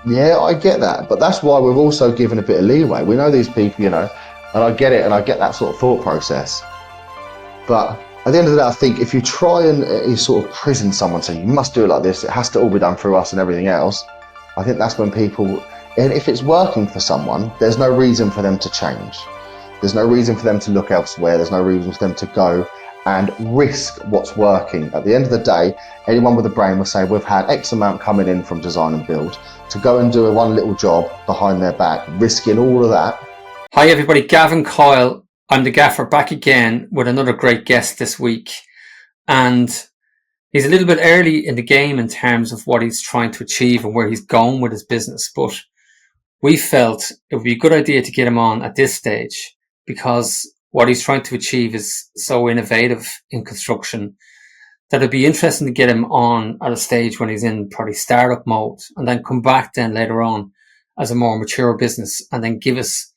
Yeah, I get that, but that's why we're also given a bit of leeway. We know these people, and I get it, and I get that sort of thought process. But at the end of the day, I think if you try and you sort of prison someone, saying you must do it like this, it has to all be done through us and everything else, I think that's when people, and if it's working for someone, there's no reason for them to change. There's no reason for them to look elsewhere. There's no reason for them to go and risk what's working. At the end of the day, anyone with a brain will say, we've had X amount coming in from design and build to go and do a one little job behind their back, risking all of that. Hi everybody, Gavin Coyle. I'm the Gaffer back again with another great guest this week. And he's a little bit early in the game in terms of what he's trying to achieve and where he's going with his business. But we felt it would be a good idea to get him on at this stage because what he's trying to achieve is so innovative in construction that it'd be interesting to get him on at a stage when he's in probably startup mode and then come back then later on as a more mature business and then give us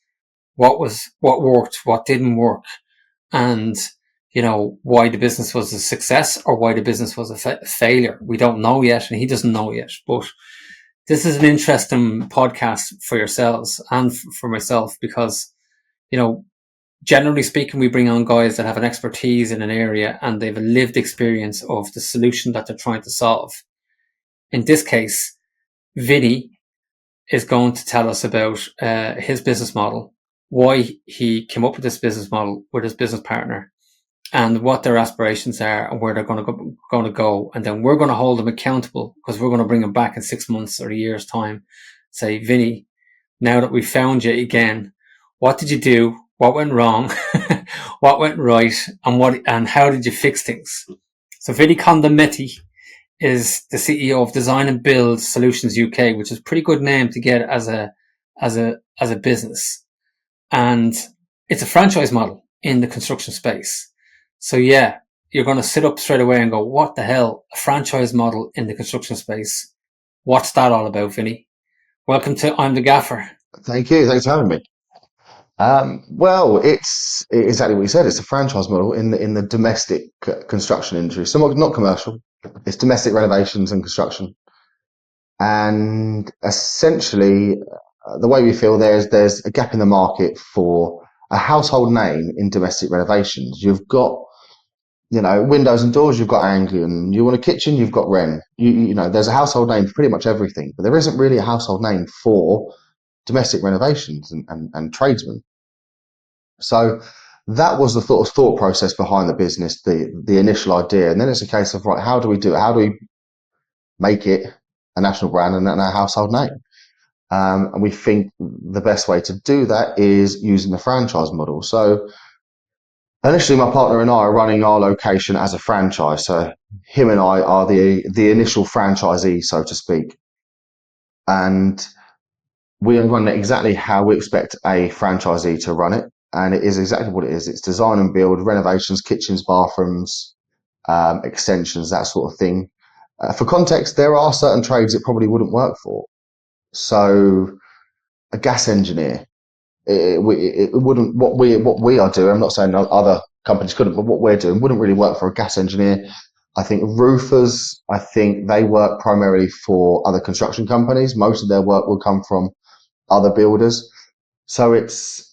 what worked, what didn't work, and why the business was a success or why the business was a failure. We don't know yet, and he doesn't know yet. But this is an interesting podcast for yourselves and for myself because generally speaking, we bring on guys that have an expertise in an area and they have a lived experience of the solution that they're trying to solve. In this case, Vinnie is going to tell us about his business model, why he came up with this business model with his business partner, and what their aspirations are and where they're going to go. And then we're going to hold them accountable because we're going to bring them back in 6 months or a year's time. Say, Vinnie, now that we've found you again, what did you do? What went wrong? What went right? And how did you fix things? So Vinnie Condomitti is the CEO of Design and Build Solutions UK, which is a pretty good name to get as a business. And it's a franchise model in the construction space. So yeah, you're going to sit up straight away and go, what the hell? A franchise model in the construction space. What's that all about, Vinnie? Welcome to I'm the Gaffer. Thank you. Thanks for having me. Well, it's exactly what you said. It's a franchise model in the domestic construction industry, somewhat not commercial. It's domestic renovations and construction. And essentially, the way we feel there's a gap in the market for a household name in domestic renovations. You've got, windows and doors, you've got Anglian. You want a kitchen, you've got Ren. There's a household name for pretty much everything, but there isn't really a household name for domestic renovations and tradesmen. So that was the thought process behind the business, the initial idea. And then it's a case of, right, how do we do it? How do we make it a national brand and a household name? And we think the best way to do that is using the franchise model. So initially, my partner and I are running our location as a franchise. So him and I are the initial franchisee, so to speak. And we run it exactly how we expect a franchisee to run it. And it is exactly what it is. It's design and build, renovations, kitchens, bathrooms, extensions, that sort of thing. For context, there are certain trades it probably wouldn't work for. So a gas engineer, it wouldn't, what we are doing, I'm not saying other companies couldn't, but what we're doing wouldn't really work for a gas engineer. I think roofers, I think they work primarily for other construction companies. Most of their work will come from other builders. So it's,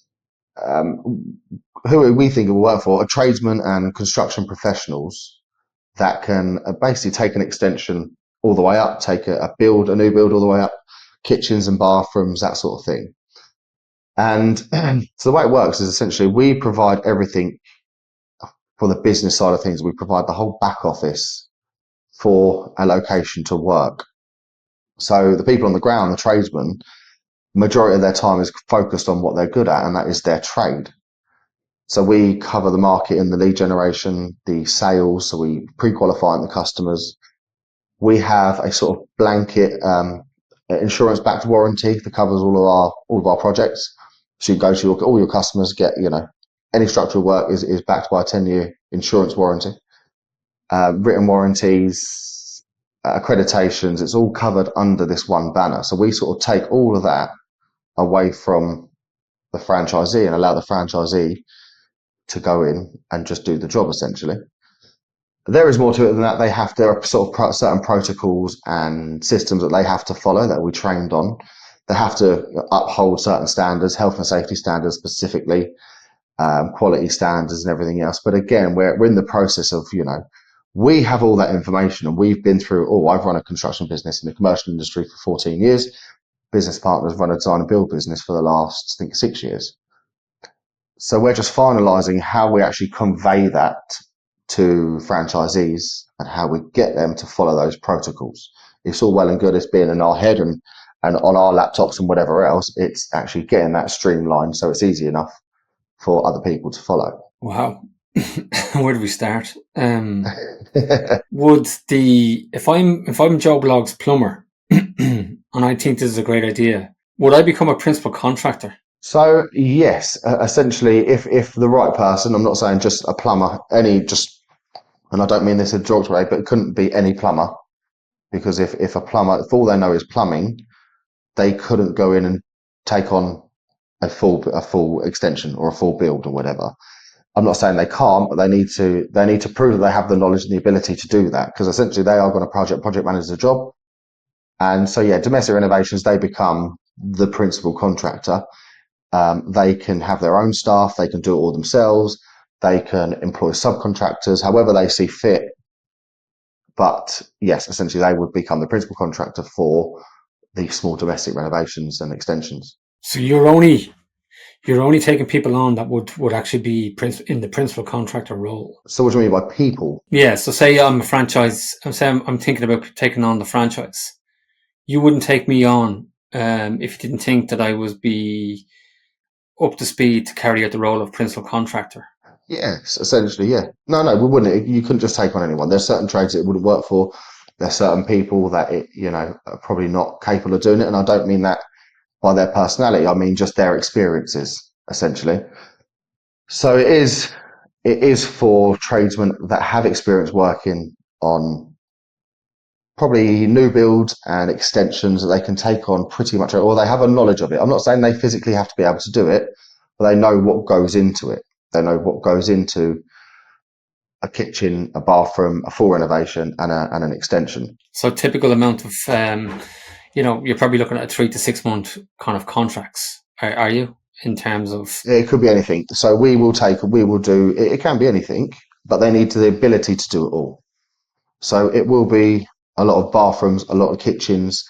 who we think it will work for are tradesmen and construction professionals that can basically take an extension all the way up, take a new build all the way up, kitchens and bathrooms, that sort of thing. And so the way it works is essentially we provide everything for the business side of things. We provide the whole back office for a location to work. So the people on the ground, the tradesmen, majority of their time is focused on what they're good at, and that is their trade. So we cover the market in the lead generation, the sales. So we pre-qualify the customers. We have a sort of blanket insurance-backed warranty that covers all of our projects. So you go to all your customers, get any structural work is backed by a 10-year insurance warranty, written warranties, accreditations. It's all covered under this one banner. So we sort of take all of that away from the franchisee and allow the franchisee to go in and just do the job essentially. There is more to it than that. They have their sort of certain protocols and systems that they have to follow that we trained on. They have to uphold certain standards, health and safety standards specifically, quality standards and everything else. But again, we're in the process of, we have all that information and we've been through, I've run a construction business in the commercial industry for 14 years. Business partners run a design and build business for the last, I think, 6 years. So we're just finalising how we actually convey that to franchisees and how we get them to follow those protocols. It's all well and good, it's being in our head and on our laptops and whatever else. It's actually getting that streamlined so it's easy enough for other people to follow. Wow. Where do we start? If I'm Joe Blogg's plumber and I think this is a great idea, would I become a principal contractor? So yes, essentially, if the right person, I'm not saying just a plumber, and I don't mean this in a derogatory way, but it couldn't be any plumber, because if a plumber, if all they know is plumbing, they couldn't go in and take on a full extension or a full build or whatever. I'm not saying they can't, but they need to prove that they have the knowledge and the ability to do that, because essentially they are going to project manage the job. And so yeah, domestic renovations, they become the principal contractor. They can have their own staff, they can do it all themselves, they can employ subcontractors, however they see fit. But yes, essentially they would become the principal contractor for the small domestic renovations and extensions. So you're only taking people on that would actually be in the principal contractor role. So what do you mean by people? Yeah, so say I'm a franchise, I'm thinking about taking on the franchise. You wouldn't take me on if you didn't think that I would be up to speed to carry out the role of principal contractor. Yes, essentially, yeah. No, we wouldn't. You couldn't just take on anyone. There's certain trades it wouldn't work for. There's certain people that are probably not capable of doing it. And I don't mean that by their personality. I mean just their experiences, essentially. So it is for tradesmen that have experience working on probably new builds and extensions that they can take on pretty much, or they have a knowledge of it. I'm not saying they physically have to be able to do it, but they know what goes into it. They know what goes into a kitchen, a bathroom, a full renovation, and an extension. So typical amount of, you're probably looking at a 3 to 6 month kind of contracts. Are you, in terms of? It could be anything. So we will do. It can be anything, but they need the ability to do it all. So it will be a lot of bathrooms, a lot of kitchens,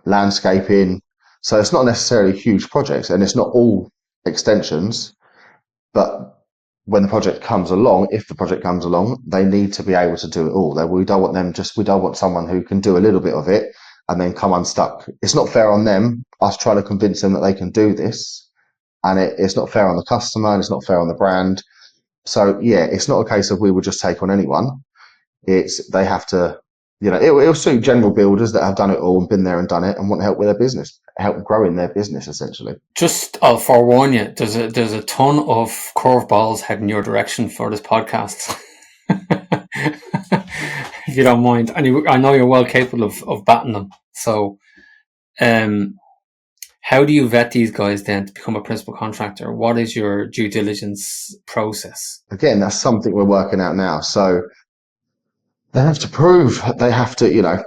landscaping. So it's not necessarily huge projects, and it's not all extensions. But when the project comes along, if the project comes along, they need to be able to do it all. We don't want someone who can do a little bit of it and then come unstuck. It's not fair on them, us trying to convince them that they can do this. And it's not fair on the customer, and it's not fair on the brand. So yeah, it's not a case of we will just take on anyone. They have to, it'll suit general builders that have done it all and been there and done it and want help with their business, help growing their business, essentially. Just, I'll forewarn you, there's a ton of curveballs heading your direction for this podcast. If you don't mind. And I know you're well capable of batting them. So, how do you vet these guys then to become a principal contractor? What is your due diligence process? Again, that's something we're working out now. So they have to,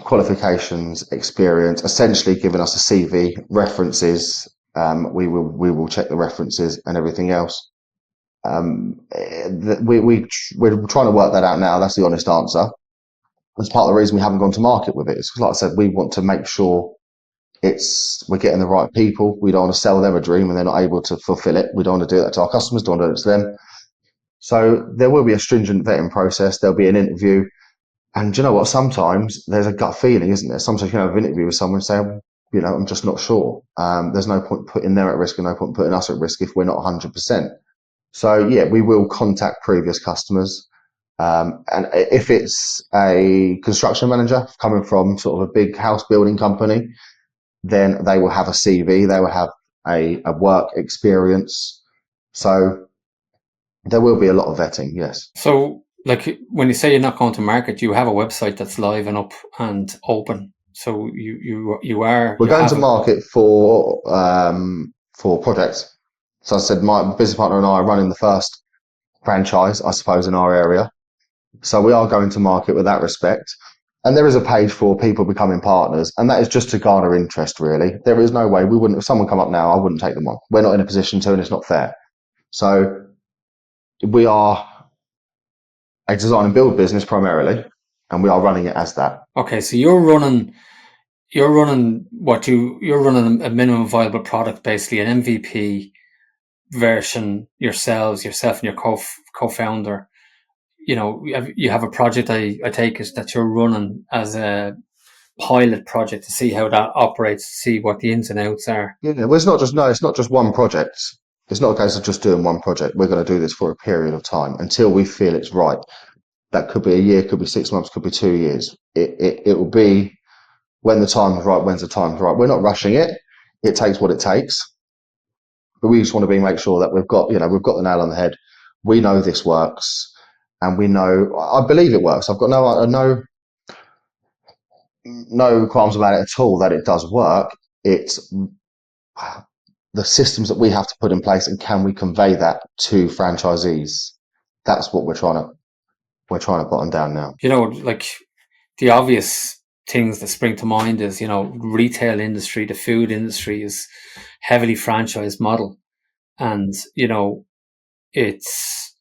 qualifications, experience, essentially giving us a CV, references. We will check the references and everything else. We're trying to work that out now. That's the honest answer. That's part of the reason we haven't gone to market with it. It's like I said, we want to make sure we're getting the right people. We don't want to sell them a dream and they're not able to fulfill it. We don't want to do that to our customers. Don't want to do it to them. So there will be a stringent vetting process. There'll be an interview. And do you know what? Sometimes there's a gut feeling, isn't there? Sometimes you can have an interview with someone and say, I'm just not sure. There's no point putting them at risk and no point putting us at risk if we're not 100%. So yeah, we will contact previous customers. And if it's a construction manager coming from sort of a big house building company, then they will have a CV, they will have a work experience. So there will be a lot of vetting, yes. So, like, when you say you're not going to market, you have a website that's live and up and open. So you are. We're going to market for projects. So I said my business partner and I are running the first franchise, I suppose, in our area. So we are going to market with that respect. And there is a page for people becoming partners, and that is just to garner interest, really. There is no way we wouldn't, if someone come up now, I wouldn't take them on. We're not in a position to, and it's not fair. So we are a design and build business primarily, and we are running it as that. Okay, so you're running you're running a minimum viable product, basically an MVP version yourself and your co-founder. You have a project, I take it, that you're running as a pilot project to see how that operates, to see what the ins and outs are. Yeah, well, it's not just one project. It's not a case of just doing one project. We're going to do this for a period of time until we feel it's right. That could be a year, could be 6 months, could be 2 years. It will be when the time is right, when's the time is right. We're not rushing it. It takes what it takes. But we just want to make sure that we've got the nail on the head. We know this works, and I believe it works. I've got no qualms about it at all that it does work. It's the systems that we have to put in place, and can we convey that to franchisees? That's what we're trying to bottom down now. Like the obvious things that spring to mind is, retail industry, the food industry is heavily franchised model. And, it's,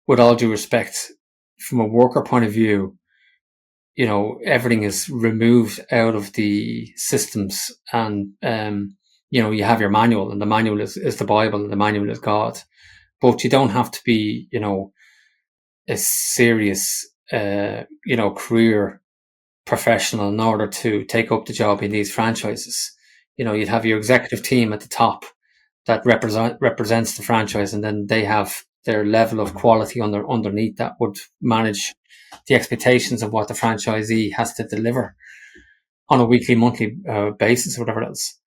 with all due respect, from a worker point of view, everything is removed out of the systems, and, you have your manual, and the manual is the Bible, and the manual is God. But you don't have to be, a serious, career professional in order to take up the job in these franchises. You'd have your executive team at the top that represents the franchise, and then they have their level of quality underneath that would manage the expectations of what the franchisee has to deliver on a weekly, monthly basis, or whatever else.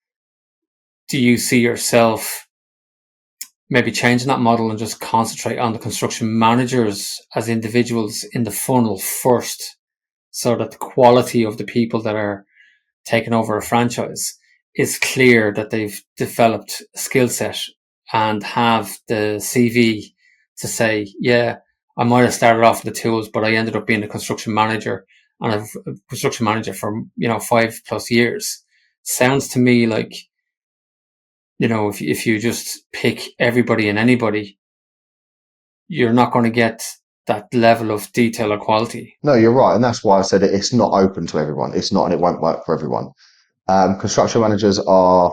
Do you see yourself maybe changing that model and just concentrate on the construction managers as individuals in the funnel first, so that the quality of the people that are taking over a franchise is clear, that they've developed a skill set and have the CV to say, yeah, I might have started off with the tools, but I ended up being a construction manager, and a construction manager for 5+ years. Sounds to me like, if you just pick everybody and anybody, you're not going to get that level of detail or quality. No, you're right, and that's why I said it's not open to everyone. It's not, and it won't work for everyone. Construction managers are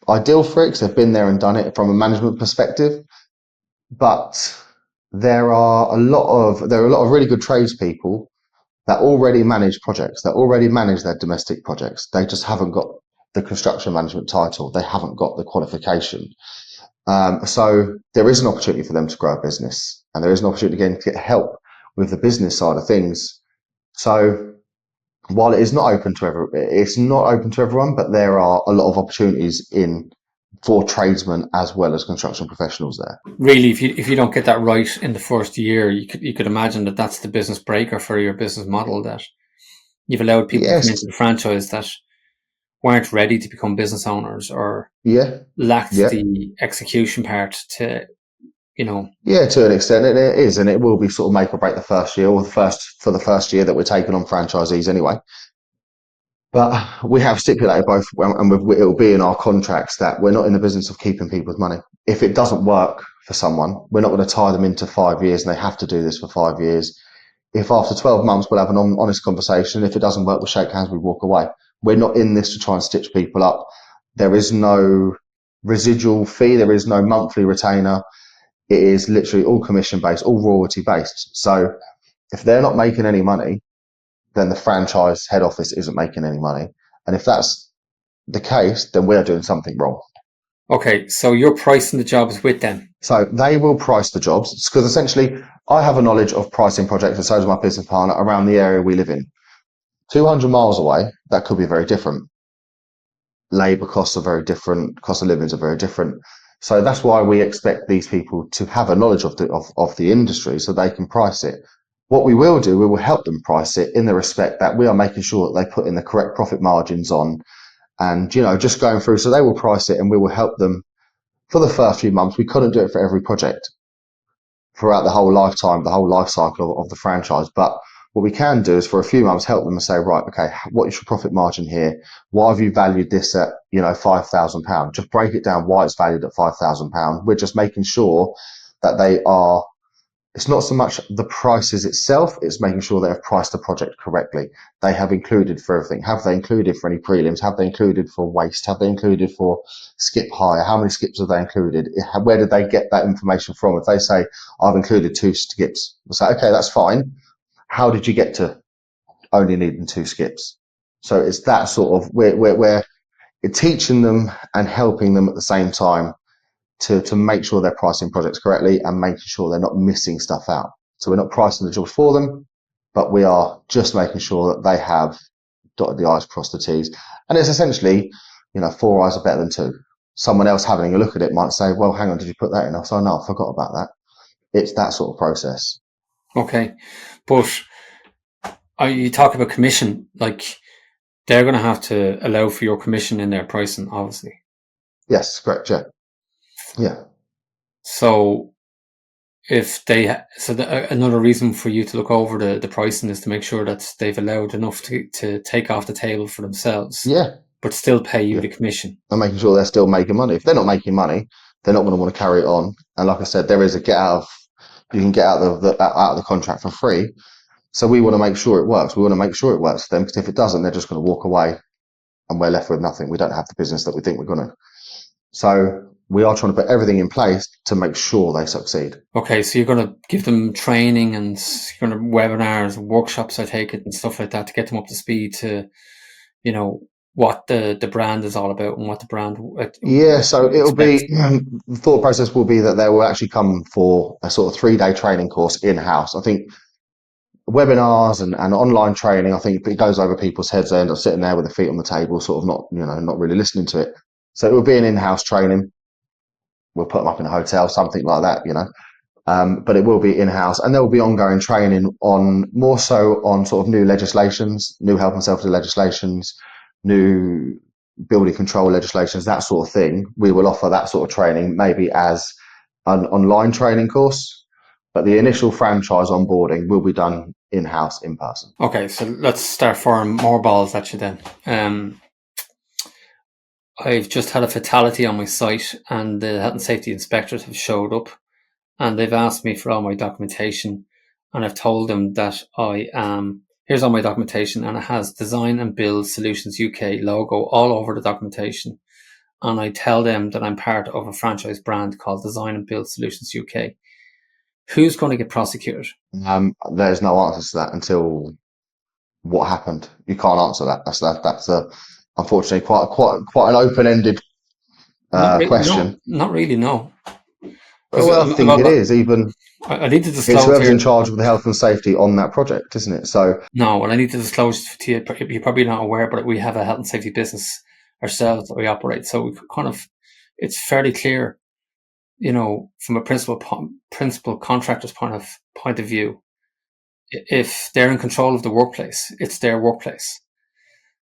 ideal for it because they've been there and done it from a management perspective, but there are a lot of really good tradespeople that already manage projects, that already manage their domestic projects. They just haven't got the construction management title. They haven't got the qualification. So there is an opportunity for them to grow a business, and there is an opportunity again to get help with the business side of things. So while it's not open to everyone, but there are a lot of opportunities for tradesmen as well as construction professionals there. Really, if you don't get that right in the first year, you could imagine that that's the business breaker for your business model, that you've allowed people to come into the franchise that weren't ready to become business owners, or lacked the execution part to, to an extent it is, and it will be sort of make or break the first year, or for the first year that we're taking on franchisees anyway. But we have stipulated both, and it will be in our contracts, that we're not in the business of keeping people's money. If it doesn't work for someone, we're not going to tie them into 5 years and they have to do this for 5 years. If after 12 months we'll have an honest conversation, if it doesn't work, we'll shake hands, we walk away. We're not in this to try and stitch people up. There is no residual fee. There is no monthly retainer. It is literally all commission based, all royalty based. So if they're not making any money, then the franchise head office isn't making any money. And if that's the case, then we're doing something wrong. Okay, so you're pricing the jobs with them. So they will price the jobs, because essentially I have a knowledge of pricing projects, and so does my business partner, around the area we live in. 200 miles away, that could be very different. Labour costs are very different. Cost of living are very different. So that's why we expect these people to have a knowledge of the industry so they can price it. What we will do, we will help them price it in the respect that we are making sure that they put in the correct profit margins on, and, just going through. So they will price it and we will help them for the first few months. We couldn't do it for every project. throughout the whole lifetime, the whole life cycle of the franchise. But what we can do is for a few months help them and say, right, okay, what is your profit margin here? Why have you valued this at, £5,000? Just break it down why it's valued at £5,000. We're just making sure that it's not so much the prices itself, it's making sure they have priced the project correctly. They have included for everything. Have they included for any prelims? Have they included for waste? Have they included for skip hire? How many skips have they included? Where did they get that information from? If they say, I've included 2 skips, we'll say, okay, that's fine. How did you get to only needing 2 skips? So it's that sort of, we're teaching them and helping them at the same time to make sure they're pricing projects correctly and making sure they're not missing stuff out. So we're not pricing the jobs for them, but we are just making sure that they have dotted the I's, crossed the T's. And it's essentially, 4 eyes are better than 2. Someone else having a look at it might say, well, hang on, did you put that in? I say, no, I forgot about that. It's that sort of process. Okay. But you talk about commission, like they're going to have to allow for your commission in their pricing, obviously. Yes, correct. Yeah. Yeah. So another reason for you to look over the pricing is to make sure that they've allowed enough to take off the table for themselves. Yeah. But still pay you the commission. And making sure they're still making money. If they're not making money, they're not going to want to carry it on. And like I said, there is you can get out of the contract for free. So we want to make sure it works. We want to make sure it works for them, because if it doesn't, they're just going to walk away and we're left with nothing. We don't have the business that we think we're going to. So we are trying to put everything in place to make sure they succeed. Okay, so you're going to give them training and you're going to webinars, workshops, I take it, and stuff like that to get them up to speed to, what the brand is all about and what the brand. Yeah, so it'll be, the thought process will be that they will actually come for a sort of 3-day training course in-house. I think webinars and online training, I think it goes over people's heads. They end up sitting there with their feet on the table, sort of not really listening to it. So it will be an in-house training. We'll put them up in a hotel, something like that, but it will be in-house, and there will be ongoing training more so on sort of new legislations, new health and safety legislations, new building control legislations, that sort of thing. We will offer that sort of training maybe as an online training course. But the initial franchise onboarding will be done in-house, in person. Okay, so let's start firing more balls at you then. I've just had a fatality on my site, and the health and safety inspectors have showed up, and they've asked me for all my documentation, and I've told them that here's all my documentation, and it has Design and Build Solutions UK logo all over the documentation. And I tell them that I'm part of a franchise brand called Design and Build Solutions UK. Who's going to get prosecuted? There's no answer to that until what happened. You can't answer that. That's unfortunately quite an open-ended question. No, not really. No. Well, I think it is. Even I need to disclose. It's whoever's in charge of the health and safety on that project, isn't it? So no, well, I need to disclose to you. You're probably not aware, but we have a health and safety business ourselves that we operate. So we it's fairly clear, from a principal contractor's point of view, if they're in control of the workplace, it's their workplace.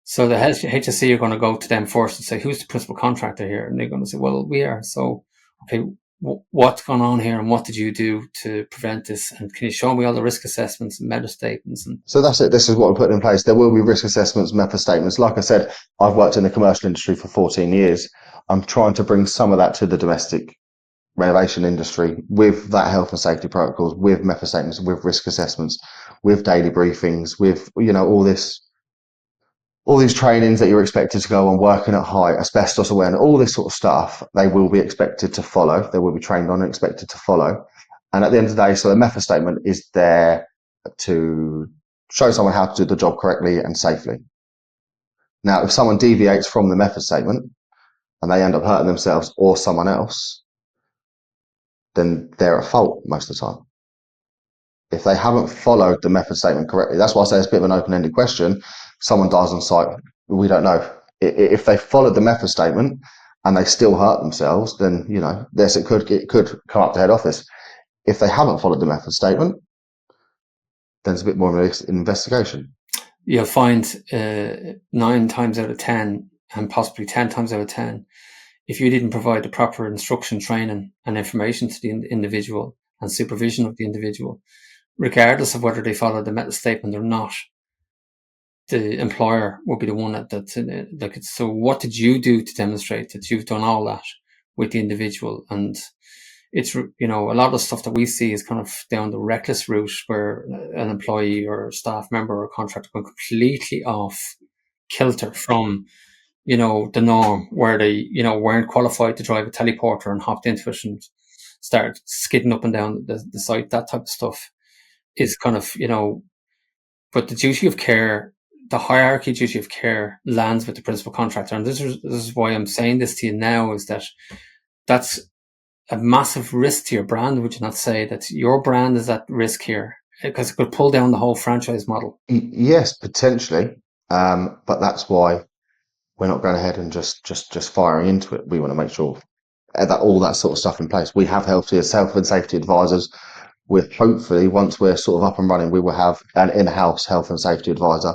So the HSE are going to go to them first and say, who's the principal contractor here? And they're going to say, well, we are. So, okay, what's going on here, and what did you do to prevent this? And can you show me all the risk assessments and meta statements? So that's it. This is what we're putting in place. There will be risk assessments, meta statements. Like I said, I've worked in the commercial industry for 14 years. I'm trying to bring some of that to the domestic renovation industry with that health and safety protocols, with meta statements, with risk assessments, with daily briefings, with all these trainings that you're expected to go on, working at height, asbestos awareness, all this sort of stuff. They will be expected to follow. They will be trained on and expected to follow. And at the end of the day, so the method statement is there to show someone how to do the job correctly and safely. Now, if someone deviates from the method statement and they end up hurting themselves or someone else, then they're at fault most of the time. If they haven't followed the method statement correctly, that's why I say it's a bit of an open-ended question. Someone dies on site, we don't know. If they followed the method statement and they still hurt themselves, then it could come up to head office. If they haven't followed the method statement, then it's a bit more of an investigation. You'll find 9 times out of 10, and possibly 10 times out of 10, if you didn't provide the proper instruction, training, and information to the individual, and supervision of the individual, regardless of whether they follow the meta statement or not. The employer will be the one that's in it. Like, so what did you do to demonstrate that you've done all that with the individual? And it's, a lot of the stuff that we see is kind of down the reckless route, where an employee or staff member or contractor go completely off kilter from, the norm, where they, weren't qualified to drive a teleporter and hopped into it and started skidding up and down the site. That type of stuff is kind of, but the duty of care, the hierarchy duty of care, lands with the principal contractor. And this is why I'm saying this to you now, is that that's a massive risk to your brand. Would you not say that your brand is at risk here? Because it could pull down the whole franchise model. Yes, potentially. But that's why we're not going ahead and just firing into it. We want to make sure that all that sort of stuff in place. We have health and safety advisors. With hopefully, once we're sort of up and running, we will have an in-house health and safety advisor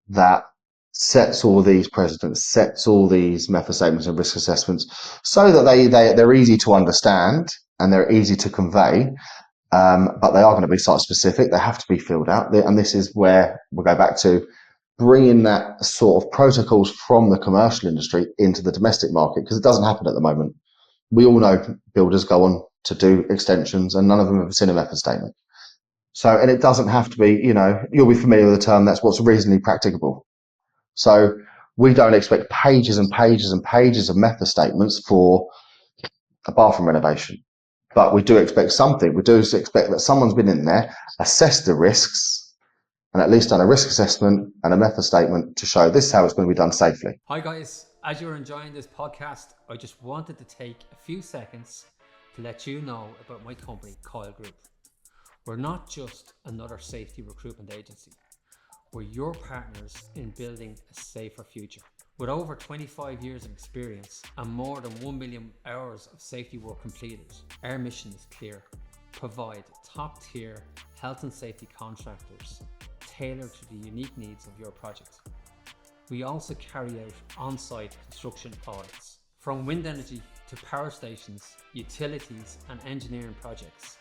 that sets all these precedents, sets all these method statements and risk assessments, so that they're easy to understand and they're easy to convey. But they are going to be site specific. They have to be filled out. And this is where we'll go back to bringing that sort of protocols from the commercial industry into the domestic market, because it doesn't happen at the moment. We all know builders go on to do extensions and none of them have seen a method statement. So, and it doesn't have to be, you'll be familiar with the term, that's what's reasonably practicable. So we don't expect pages and pages and pages of method statements for a bathroom renovation, but we do expect something. We do expect that someone's been in there, assessed the risks, and at least done a risk assessment and a method statement to show this is how it's going to be done safely. Hi guys, as you're enjoying this podcast, I just wanted to take a few seconds to let you know about my company, Coyle Group. We're not just another safety recruitment agency. We're your partners in building a safer future. With over 25 years of experience and more than 1 million hours of safety work completed, our mission is clear. Provide top-tier health and safety contractors tailored to the unique needs of your project. We also carry out on-site construction audits. From wind energy to power stations, utilities and engineering projects,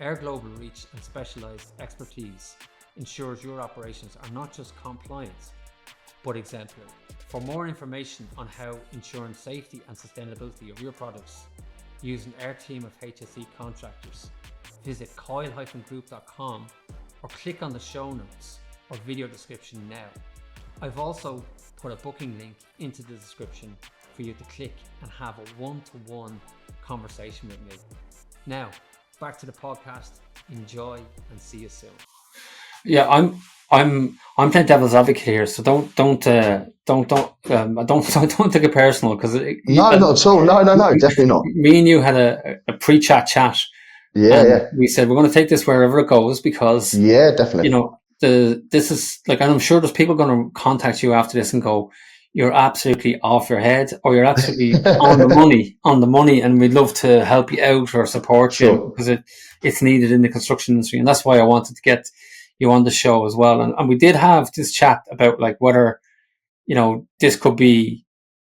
our global reach and specialised expertise ensures your operations are not just compliant, but exemplary. For more information on how ensuring safety and sustainability of your products using our team of HSE contractors, visit coil-group.com or click on the show notes or video description now. I've also put a booking link into the description for you to click and have a one-to-one conversation with me. Now, back to the podcast. Enjoy and see you soon. Yeah, I'm playing devil's advocate here, so don't take it personal, because not at all. No, definitely not. Me and you had a pre-chat chat. Yeah. We said we're going to take this wherever it goes, because definitely. This is like, and I'm sure there's people going to contact you after this and go, you're absolutely off your head, or you're absolutely on the money, and we'd love to help you out or support you, because it's needed in the construction industry. And that's why I wanted to get you on the show as well. And we did have this chat about like whether, this could be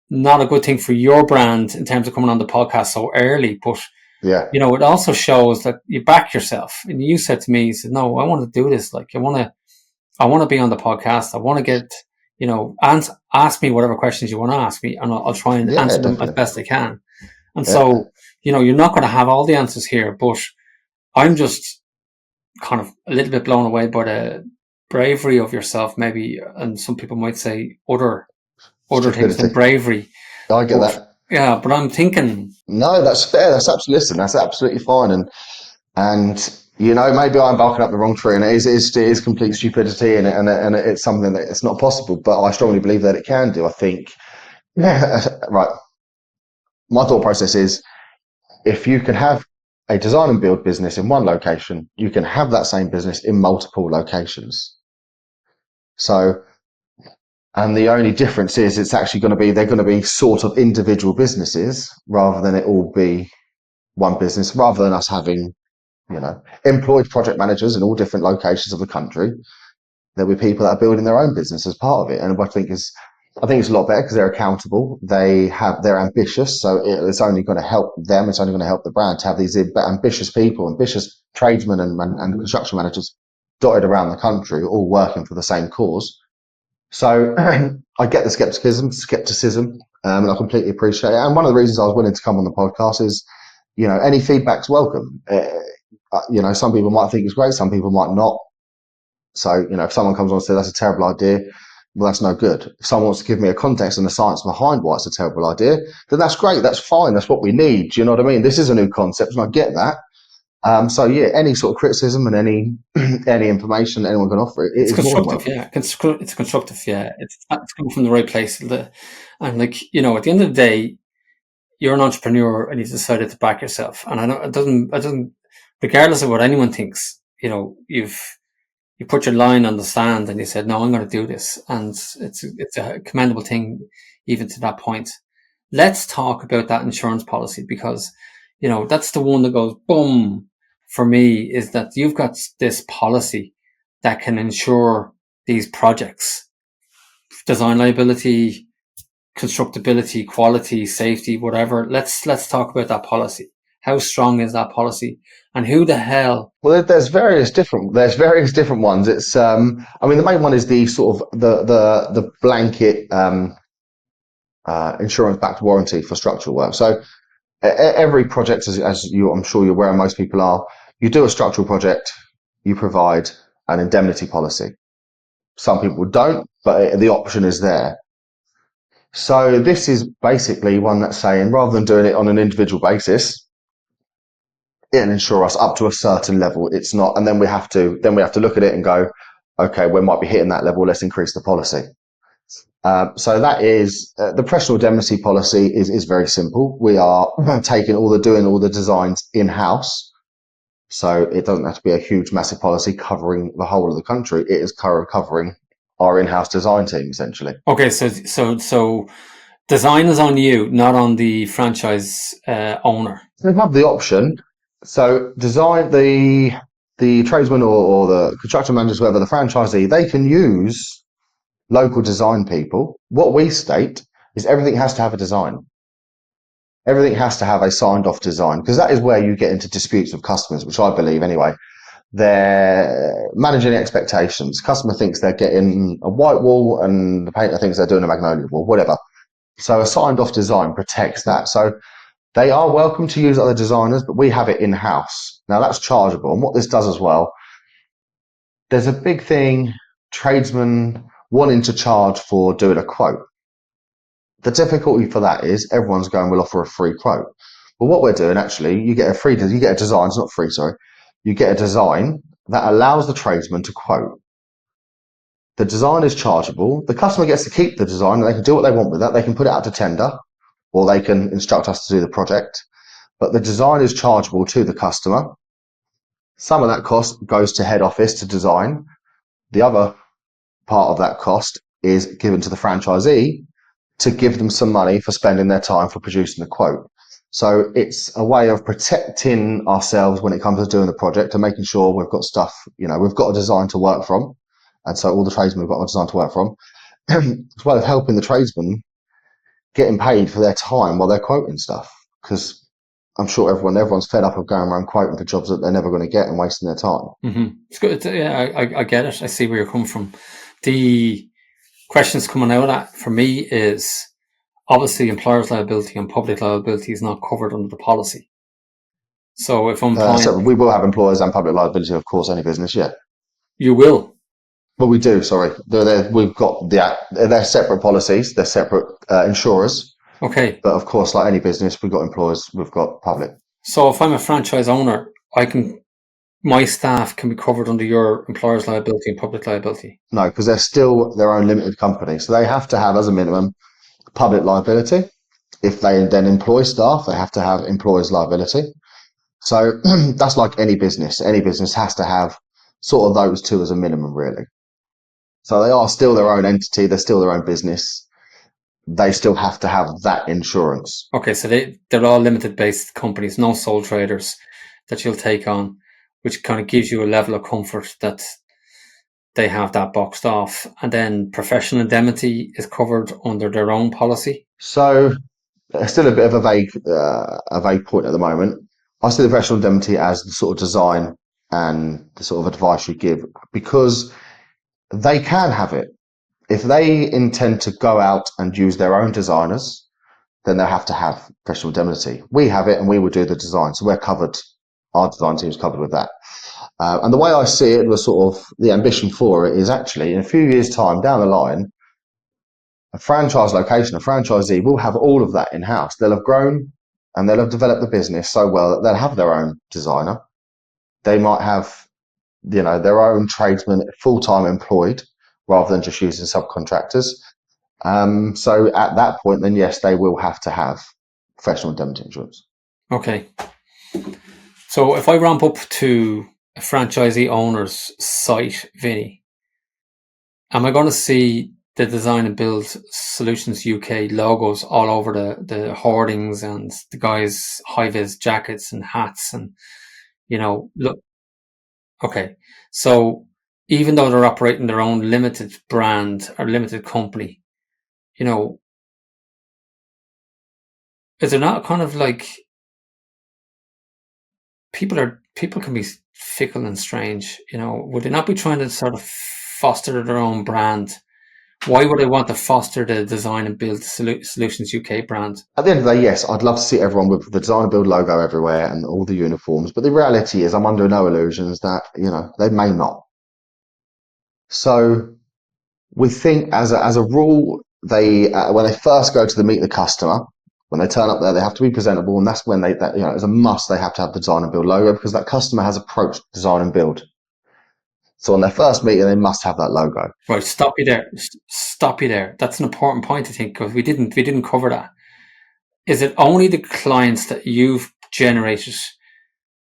not a good thing for your brand in terms of coming on the podcast so early, but it also shows that you back yourself. And you said to me, you said, no, I want to do this. Like, I want to be on the podcast. I want to get, ask me whatever questions you want to ask me, and I'll try and answer them as best I can. And so, you're not going to have all the answers here, but I'm just kind of a little bit blown away by the bravery of yourself, maybe, and some people might say other things than bravery. I get that. Yeah, but I'm thinking, no, that's fair. That's absolutely fine. And maybe I'm barking up the wrong tree, and it is complete stupidity, and it's something that it's not possible. But I strongly believe that it can do. I think, right. My thought process is, if you can have a design and build business in one location, you can have that same business in multiple locations. So, and the only difference is they're going to be sort of individual businesses, rather than it all be one business, rather than us having, employed project managers in all different locations of the country. There'll be people that are building their own business as part of it. And I think I think it's a lot better because they're accountable. They're ambitious. So it's only going to help them. It's only going to help the brand to have these ambitious people, ambitious tradesmen and construction managers dotted around the country, all working for the same cause. So I get the skepticism, and I completely appreciate it. And one of the reasons I was willing to come on the podcast is, any feedback's welcome. Some people might think it's great, some people might not. So, if someone comes on and says that's a terrible idea, well, that's no good. If someone wants to give me a context and the science behind why it's a terrible idea, then that's great. That's fine. That's what we need. Do you know what I mean? This is a new concept, and I get that. So yeah, any sort of criticism and any information anyone can offer, it It's is more than constructive, welcome. yeah. It's constructive, yeah. It's coming from the right place. And at the end of the day, you're an entrepreneur and you've decided to back yourself. And I know it doesn't, regardless of what anyone thinks, you put your line on the sand and you said, no, I'm going to do this. And it's a commendable thing, even to that point. Let's talk about that insurance policy because, that's the one that goes boom for me, is that you've got this policy that can insure these projects, design liability, constructability, quality, safety, whatever. Let's talk about that policy. How strong is that policy? And who the hell? Well, there's various different ones. It's the main one is the sort of the blanket insurance backed warranty for structural work. So every project, as I'm sure you're aware, most people are, you do a structural project, you provide an indemnity policy. Some people don't, but the option is there. So this is basically one that's saying, rather than doing it on an individual basis, it'll insure us up to a certain level. It's not, and then we have to look at it and go, okay, we might be hitting that level. Let's increase the policy. So that is the professional indemnity policy is very simple. We are doing all the designs in house. So it doesn't have to be a huge, massive policy covering the whole of the country. It is covering our in-house design team, essentially. Okay, so design is on you, not on the franchise owner. They have the option. So design the tradesman or the construction managers, whatever, the franchisee, they can use local design people. What we state is everything has to have a design. Everything has to have a signed off design, because that is where you get into disputes with customers, which I believe anyway. They're managing expectations. Customer thinks they're getting a white wall and the painter thinks they're doing a magnolia wall, whatever. So a signed off design protects that. So they are welcome to use other designers, but we have it in-house. Now that's chargeable. And what this does as well, there's a big thing, tradesmen wanting to charge for doing a quote. The difficulty for that is everyone's going, we'll offer a free quote. Well, what we're doing actually, you get a design, it's not free, sorry. You get a design that allows the tradesman to quote. The design is chargeable. The customer gets to keep the design and they can do what they want with that. They can put it out to tender or they can instruct us to do the project. But the design is chargeable to the customer. Some of that cost goes to head office to design. The other part of that cost is given to the franchisee to give them some money for spending their time for producing the quote. So it's a way of protecting ourselves when it comes to doing the project and making sure we've got stuff, we've got a design to work from. And so all the tradesmen have got a design to work from, as well as helping the tradesmen getting paid for their time while they're quoting stuff. Because I'm sure everyone's fed up of going around quoting for jobs that they're never going to get and wasting their time. Mm-hmm. It's good. I get it. I see where you're coming from. The questions coming out of that for me is obviously employer's liability and public liability is not covered under the policy. So if I'm so we will have employers and public liability, of course, any business, yeah. You will. Well, we do. Sorry, we've got they're separate policies. They're separate insurers. Okay. But of course, like any business, we've got employers. We've got public. So if I'm a franchise owner, my staff can be covered under your employer's liability and public liability. No, because they're still their own limited company, so they have to have as a minimum public liability. If they then employ staff, they have to have employer's liability. So that's like any business. Any business has to have sort of those two as a minimum, really. So they are still their own entity. They're still their own business. They still have to have that insurance. Okay, so they're all limited based companies, no sole traders that you'll take on, which kind of gives you a level of comfort that they have that boxed off, and then professional indemnity is covered under their own policy. So it's still a bit of a vague point at the moment. I see the professional indemnity as the sort of design and the sort of advice you give, because they can have it. If they intend to go out and use their own designers, then they'll have to have professional indemnity. We have it and we will do the design. So we're covered. Our design team is covered with that. And the way I see it, the sort of the ambition for it is actually in a few years' time down the line, a franchise location, a franchisee will have all of that in-house. They'll have grown and they'll have developed the business so well that they'll have their own designer. They might have, their own tradesmen full-time employed rather than just using subcontractors. So at that point, then yes, they will have to have professional indemnity insurance. Okay. So if I ramp up to a franchisee owner's site, Vinnie, am I going to see the Design and Build Solutions UK logos all over the hoardings and the guys' high-vis jackets and hats and, look. Okay. So even though they're operating their own limited brand or limited company, is there not kind of like people can be fickle and strange, would they not be trying to sort of foster their own brand? Why would they want to foster the Design and Build Solutions UK brand? At the end of the day, yes, I'd love to see everyone with the Design and Build logo everywhere and all the uniforms. But the reality is I'm under no illusions that, they may not. So we think as a rule, they when they first go to meet the customer, when they turn up there, they have to be presentable. And that's when as a must, they have to have the Design and Build logo because that customer has approached Design and Build. So on their first meeting, they must have that logo. Right, stop you there. That's an important point, I think, because we didn't cover that. Is it only the clients that you've generated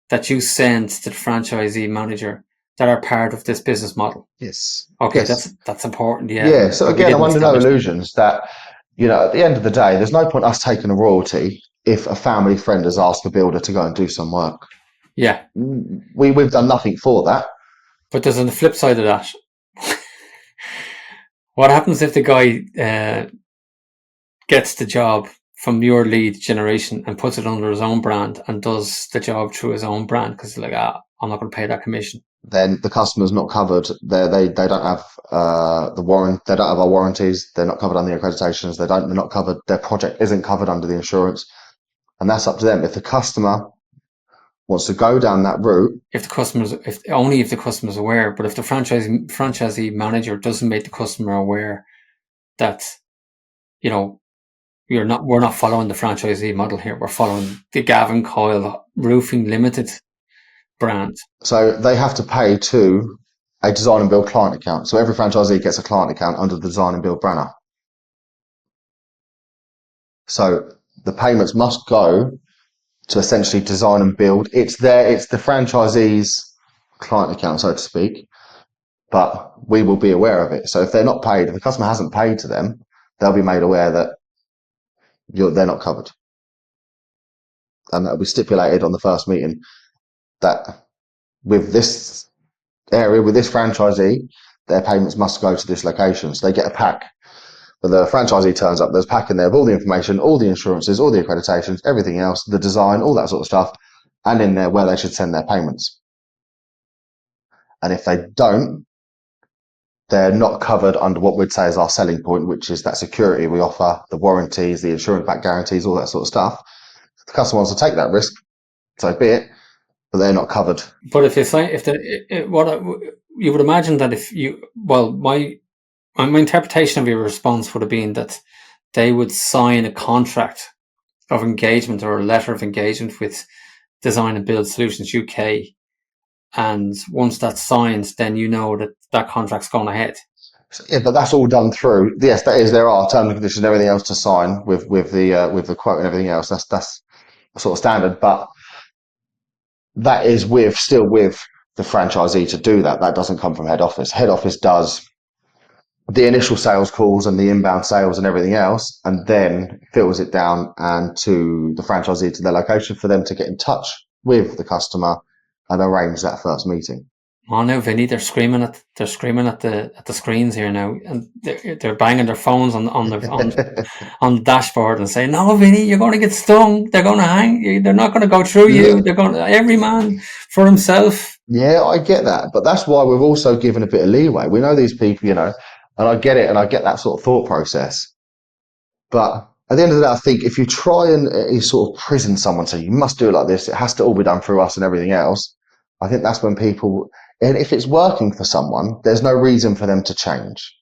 that you send to the franchisee manager that are part of this business model? Yes. Okay, yes. That's important. Yeah. Yeah. So again, I'm under no illusions that, at the end of the day, there's no point us taking a royalty if a family friend has asked the builder to go and do some work. Yeah. We've done nothing for that. But there's on the flip side of that. What happens if the guy gets the job from your lead generation and puts it under his own brand and does the job through his own brand because like, I'm not going to pay that commission? Then the customer's not covered. They don't have the warrant. They don't have our warranties. They're not covered under the accreditations. They're not covered. Their project isn't covered under the insurance, and that's up to them. If the customer wants to go down that route, if the customer's aware, but if the franchisee manager doesn't make the customer aware that, we're not following the franchisee model here. We're following the Gavin Coyle Roofing Limited brand. So they have to pay to a Design and Build client account. So every franchisee gets a client account under the Design and Build banner. So the payments must go to essentially Design and Build. It's the franchisee's client account, so to speak, but we will be aware of it. So if they're not paid, if the customer hasn't paid to them, they'll be made aware that they're not covered. And that'll be stipulated on the first meeting that with this area, with this franchisee, their payments must go to this location. So they get a pack. When the franchisee turns up, there's a pack in there of all the information, all the insurances, all the accreditations, everything else, the design, all that sort of stuff, and in there where they should send their payments. And if they don't, they're not covered under what we'd say is our selling point, which is that security we offer, the warranties, the insurance back guarantees, all that sort of stuff. If the customer wants to take that risk, so be it, but they're not covered. But if you would imagine that my interpretation of your response would have been that they would sign a contract of engagement or a letter of engagement with Design and Build Solutions UK. And once that's signed, then that contract's gone ahead. Yeah, but that's all done through. Yes, that is. There are terms and conditions and everything else to sign with the quote and everything else. That's sort of standard, but that is still with the franchisee to do that. That doesn't come from head office. Head office does the initial sales calls and the inbound sales and everything else, and then filters it down and to the franchisee to their location for them to get in touch with the customer and arrange that first meeting. Oh no, Vinny, they're screaming at the screens here now, and they're banging their phones on the dashboard and saying, "No, Vinny, you're going to get stung. They're going to hang you. They're not going to go through you. They're going to every man for himself." Yeah, I get that, but that's why we've also given a bit of leeway. We know these people, and I get it, and I get that sort of thought process. But at the end of the day, I think if you try and you sort of prison someone, so you must do it like this, it has to all be done through us and everything else. I think that's when people, and if it's working for someone, there's no reason for them to change.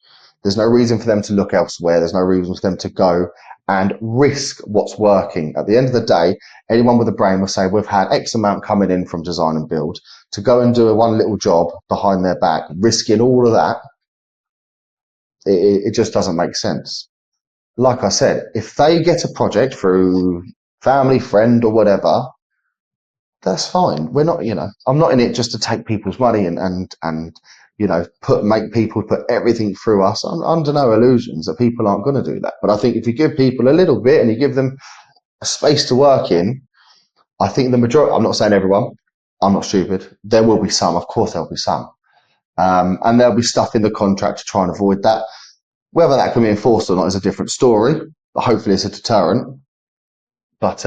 There's no reason for them to look elsewhere. There's no reason for them to go and risk what's working. At the end of the day, anyone with a brain will say, we've had X amount coming in from design and build to go and do a one little job behind their back, risking all of that. It just doesn't make sense. Like I said, if they get a project through family, friend, or whatever, that's fine. We're not, I'm not in it just to take people's money and make people put everything through us. I'm under no illusions that people aren't going to do that. But I think if you give people a little bit and you give them a space to work in, I think the majority, I'm not saying everyone, I'm not stupid. There will be some, of course there'll be some. And there'll be stuff in the contract to try and avoid that. Whether that can be enforced or not is a different story. But hopefully it's a deterrent. But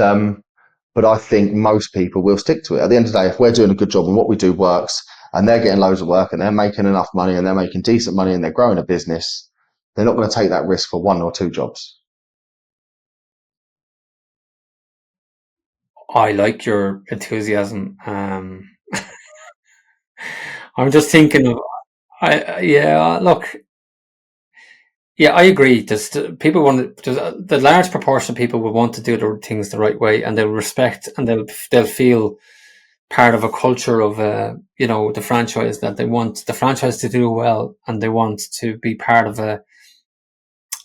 I think most people will stick to it. At the end of the day, if we're doing a good job and what we do works and they're getting loads of work and they're making enough money and they're making decent money and they're growing a business, they're not going to take that risk for one or two jobs. I like your enthusiasm. I'm just thinking of, yeah, look, yeah, I agree. People the large proportion of people will want to do the things the right way, and they'll respect, and they'll feel part of a culture of, the franchise, that they want the franchise to do well, and they want to be part of a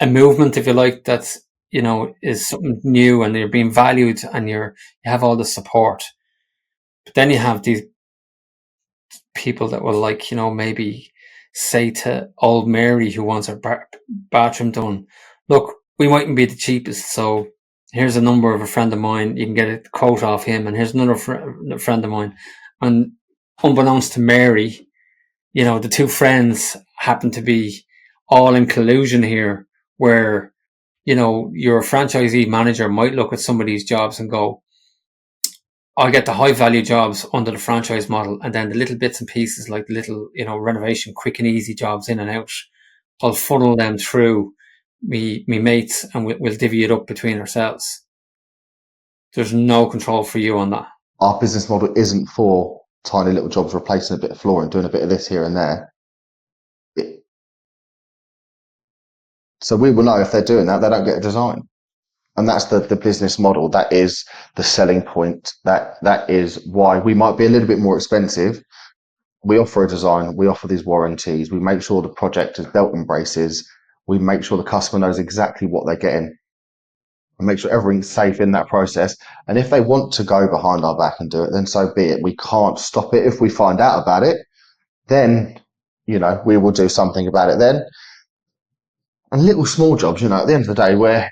movement, if you like, that's, is something new, and you're being valued, and you have all the support. But then you have these people that will, like, maybe say to old Mary who wants her bathroom done, look, we mightn't be the cheapest, so here's a number of a friend of mine, you can get a quote off him, and here's another friend of mine. And unbeknownst to Mary, the two friends happen to be all in collusion here, where, your franchisee manager might look at some of these jobs and go, I'll get the high value jobs under the franchise model, and then the little bits and pieces, like the little, renovation, quick and easy jobs in and out, I'll funnel them through me mates, and we'll divvy it up between ourselves. There's no control for you on that. Our business model isn't for tiny little jobs, replacing a bit of flooring, doing a bit of this here and there. So we will know if they're doing that, they don't get a design. And that's the business model. That is the selling point. That is why we might be a little bit more expensive. We offer a design, we offer these warranties, we make sure the project is belt and braces, we make sure the customer knows exactly what they're getting, and make sure everything's safe in that process. And if they want to go behind our back and do it, then so be it. We can't stop it. If we find out about it, then, we will do something about it then. And little small jobs, at the end of the day, we're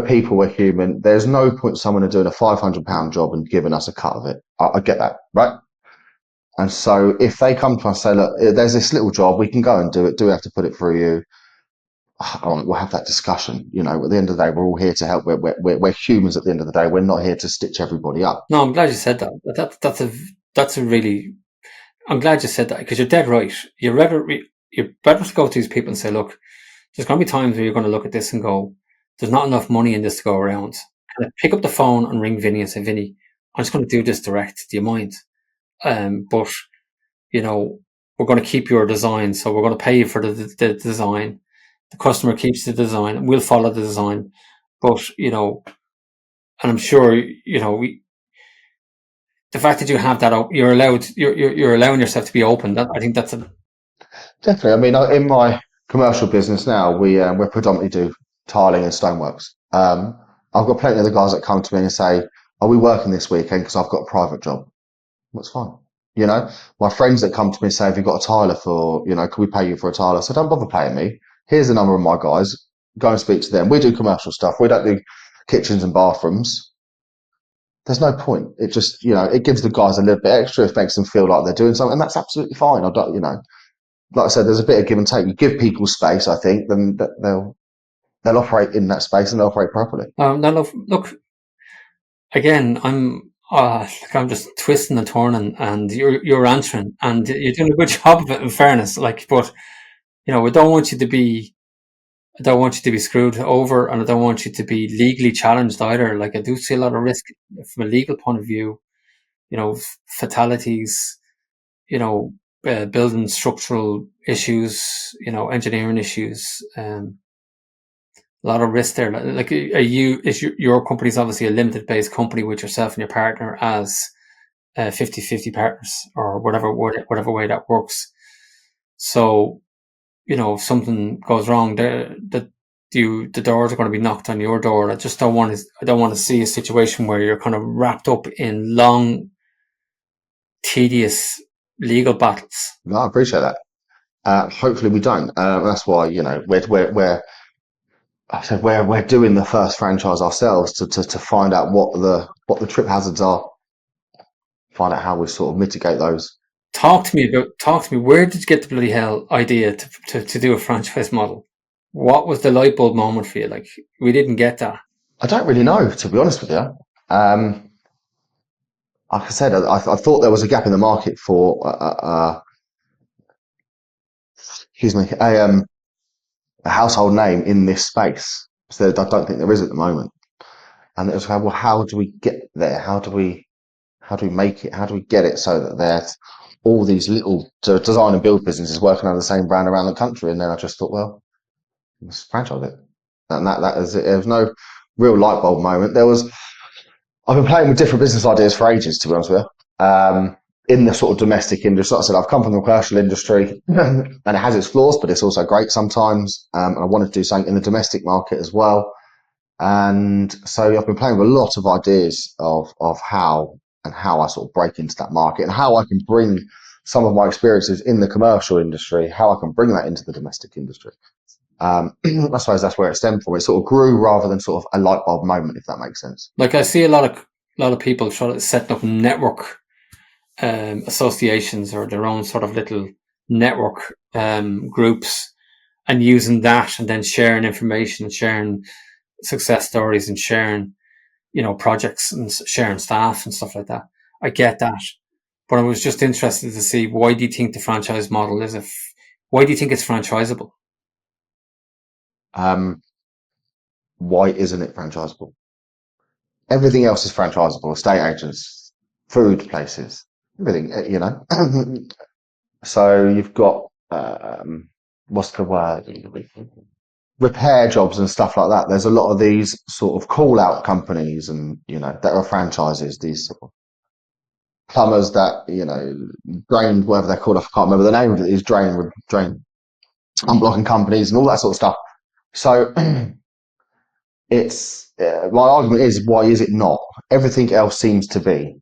people, we're human. There's no point someone doing a £500 job and giving us a cut of it. I get that, right? And so if they come to us and say, look, there's this little job, we can go and do it. Do we have to put it through you? We'll have that discussion. At the end of the day, we're all here to help. We're humans at the end of the day. We're not here to stitch everybody up. No, I'm glad you said that. That's a really, I'm glad you said that, because you're dead right. You're better to go to these people and say, look, there's going to be times where you're going to look at this and go, there's not enough money in this to go around. Kind of pick up the phone and ring Vinny and say, Vinny, I'm just going to do this direct. Do you mind? But, we're going to keep your design. So we're going to pay you for the design. The customer keeps the design, and we'll follow the design. But, and I'm sure, the fact that you have that, you're allowing yourself to be open. I think that's definitely. I mean, in my commercial business now, we're predominantly do tiling and stoneworks. I've got plenty of the guys that come to me and say, are we working this weekend because I've got a private job? That's fine. My friends that come to me and say, have you got a tiler for, can we pay you for a tiler? So don't bother paying me. Here's the number of my guys. Go and speak to them. We do commercial stuff. We don't do kitchens and bathrooms. there's no point. It just, it gives the guys a little bit extra. It makes them feel like they're doing something, and that's absolutely fine. I don't, like I said, there's a bit of give and take. You give people space, I think, then they'll operate in that space and they'll operate properly. Now look, again, I'm just twisting and turning, and you're answering, and you're doing a good job of it. In fairness, but I don't want you to be screwed over, and I don't want you to be legally challenged either. Like, I do see a lot of risk from a legal point of view. Fatalities. Building structural issues. Engineering issues. A lot of risk there. Like, is your company's obviously a limited based company with yourself and your partner as 50-50 partners, or whatever way that works. So, if something goes wrong, the doors are going to be knocked on your door. I don't want to see a situation where you're kind of wrapped up in long, tedious legal battles. No, I appreciate that. Hopefully we don't. That's why, we're doing the first franchise ourselves to find out what the trip hazards are, find out how we sort of mitigate those. Talk to me, where did you get the bloody hell idea to do a franchise model? What was the light bulb moment for you? Like, we didn't get that. I don't really know, to be honest with you. Like I said, I thought there was a gap in the market for excuse me, a household name in this space. So I don't think there is at the moment. And it was well, how do we get there? How do we make it? How do we get it so that there's all these little design and build businesses working under the same brand around the country? And then I just thought, well, let's franchise it. And that is it. There was no real light bulb moment. I've been playing with different business ideas for ages, to be honest with you. In the sort of domestic industry, like I said, I've come from the commercial industry, and it has its flaws, but it's also great sometimes. And I wanted to do something in the domestic market as well. And so I've been playing with a lot of ideas of how I sort of break into that market, and how I can bring some of my experiences in the commercial industry, how I can bring that into the domestic industry. I suppose that's where it stemmed from. It sort of grew rather than sort of a light bulb moment, if that makes sense. Like, I see a lot of people trying to set up network associations, or their own sort of little network groups, and using that, and then sharing information, sharing success stories, and sharing projects, and sharing staff and stuff like that. I get that, but I was just interested to see, why do you think the franchise model why do you think it's franchisable? Why isn't it franchisable? Everything else is franchisable. Estate agents, food places, everything, So you've got, what's the word? Repair jobs and stuff like that. There's a lot of these sort of call out companies, and, that are franchises, these sort of plumbers that, drain, whatever they're called. I can't remember the name of it. These drain unblocking companies and all that sort of stuff. So it's, my argument is, why is it not? Everything else seems to be.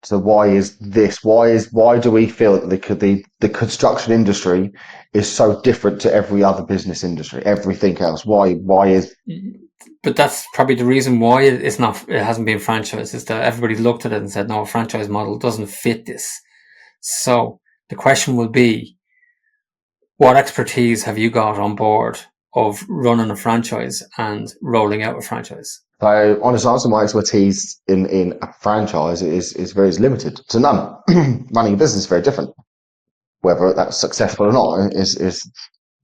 So why is this? Why do we feel that the construction industry is so different to every other business industry? Everything else. Why is? But that's probably the reason why it hasn't been franchised, is that everybody looked at it and said, no, a franchise model doesn't fit this. So the question will be, what expertise have you got on board of running a franchise and rolling out a franchise? So, honest answer, my expertise in a franchise is very limited to none. Running a business is very different. Whether that's successful or not is